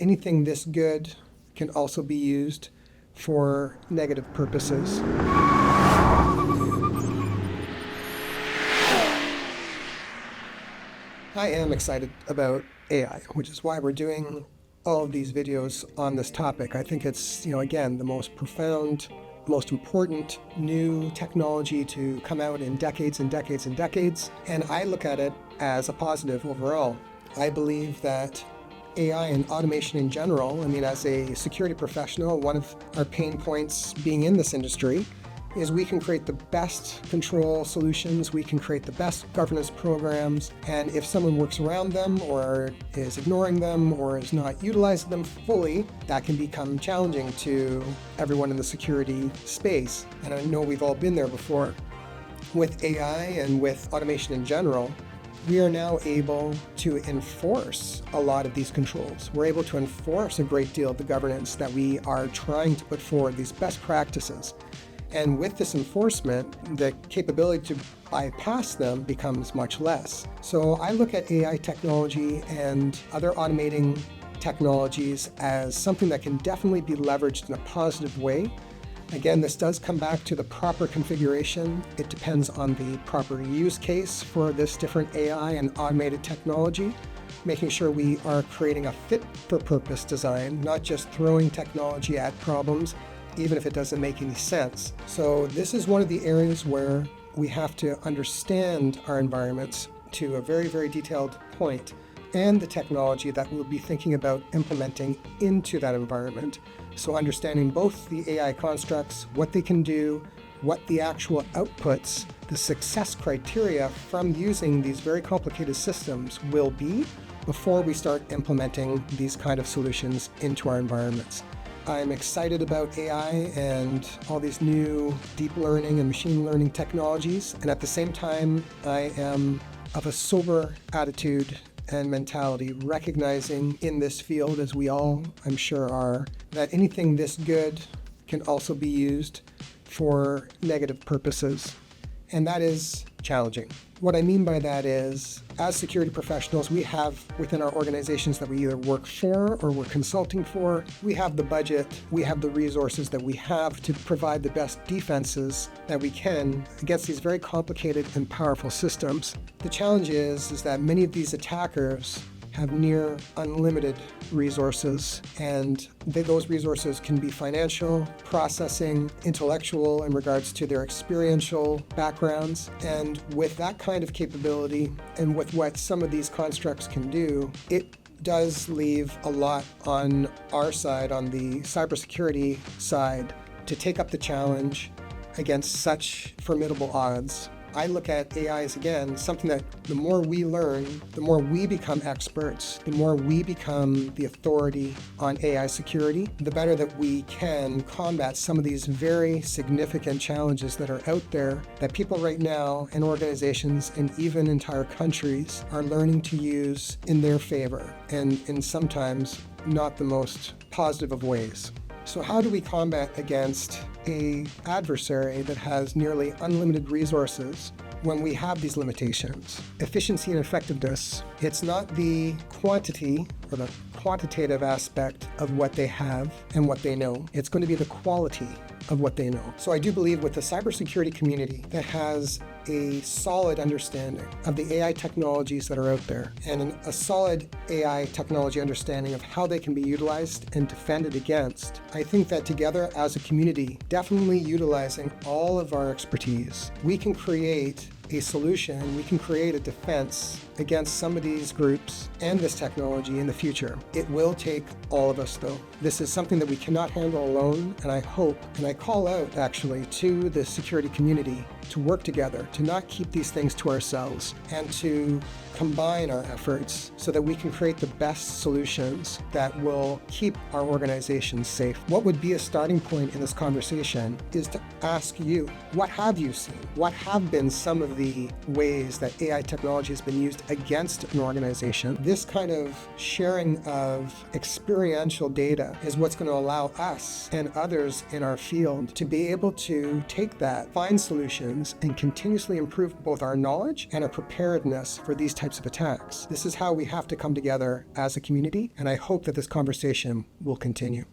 anything this good can also be used for negative purposes. I am excited about AI, which is why we're doing all of these videos on this topic. I think it's, again, the most profound, most important new technology to come out in decades and decades and decades. And I look at it as a positive overall. I believe that AI and automation in general, as a security professional, one of our pain points being in this industry is we can create the best control solutions, we can create the best governance programs, and if someone works around them or is ignoring them or is not utilizing them fully, that can become challenging to everyone in the security space. And I know we've all been there before. With AI and with automation in general, we are now able to enforce a lot of these controls. We're able to enforce a great deal of the governance that we are trying to put forward, these best practices. And with this enforcement, the capability to bypass them becomes much less. So I look at AI technology and other automating technologies as something that can definitely be leveraged in a positive way. Again, this does come back to the proper configuration. It depends on the proper use case for this different AI and automated technology, making sure we are creating a fit-for-purpose design, not just throwing technology at problems, even if it doesn't make any sense. So this is one of the areas where we have to understand our environments to a very, very detailed point, and the technology that we'll be thinking about implementing into that environment. So understanding both the AI constructs, what they can do, what the actual outputs, the success criteria from using these very complicated systems will be before we start implementing these kind of solutions into our environments. I'm excited about AI and all these new deep learning and machine learning technologies. And at the same time, I am of a sober attitude and mentality, recognizing in this field, as we all, I'm sure, are, that anything this good can also be used for negative purposes. And that is challenging. What I mean by that is, as security professionals, we have within our organizations that we either work for or we're consulting for, we have the budget, we have the resources that we have to provide the best defenses that we can against these very complicated and powerful systems. The challenge is that many of these attackers have near unlimited resources, and those resources can be financial, processing, intellectual in regards to their experiential backgrounds. And with that kind of capability and with what some of these constructs can do, it does leave a lot on our side, on the cybersecurity side, to take up the challenge against such formidable odds. I look at AI as, again, something that the more we learn, the more we become experts, the more we become the authority on AI security, the better that we can combat some of these very significant challenges that are out there that people right now and organizations and even entire countries are learning to use in their favor, and in sometimes not the most positive of ways. So how do we combat against an adversary that has nearly unlimited resources when we have these limitations? Efficiency and effectiveness, it's not the quantity or the quantitative aspect of what they have and what they know. It's going to be the quality of what they know. So I do believe with the cybersecurity community that has a solid understanding of the AI technologies that are out there and a solid AI technology understanding of how they can be utilized and defended against, I think that together as a community, definitely utilizing all of our expertise, we can create a solution, we can create a defense against some of these groups and this technology in the future. It will take all of us though. This is something that we cannot handle alone, and I hope, and I call out actually to the security community to work together, to not keep these things to ourselves, and to combine our efforts so that we can create the best solutions that will keep our organizations safe. What would be a starting point in this conversation is to ask you, what have you seen? What have been some of the ways that AI technology has been used against an organization, this kind of sharing of experiential data is what's going to allow us and others in our field to be able to take that, find solutions, and continuously improve both our knowledge and our preparedness for these types of attacks. This is how we have to come together as a community, and I hope that this conversation will continue.